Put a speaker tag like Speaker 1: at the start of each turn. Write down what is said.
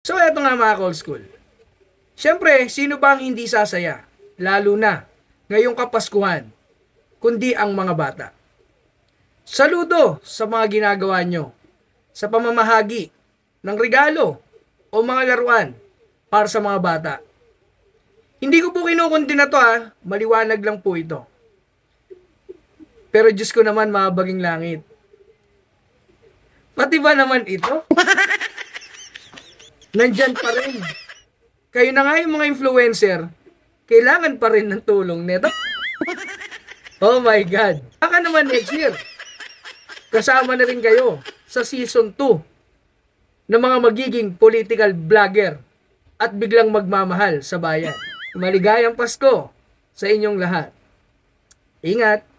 Speaker 1: So eto nga mga Call School. Siyempre, sino ba ang hindi sasaya? Lalo na ngayong Kapaskuhan, kundi ang mga bata. Saludo sa mga ginagawa nyo sa pamamahagi ng regalo o mga laruan para sa mga bata. Hindi ko po kinukunti na to maliwanag lang po ito. Pero Diyos ko naman mga baging langit. Pati ba naman ito? Nandyan pa rin. Kayo na nga yung mga influencer, kailangan pa rin ng tulong neto. Oh my God. Baka naman next year, kasama na rin kayo sa season 2 ng mga magiging political vlogger at biglang magmamahal sa bayan. Maligayang Pasko sa inyong lahat. Ingat!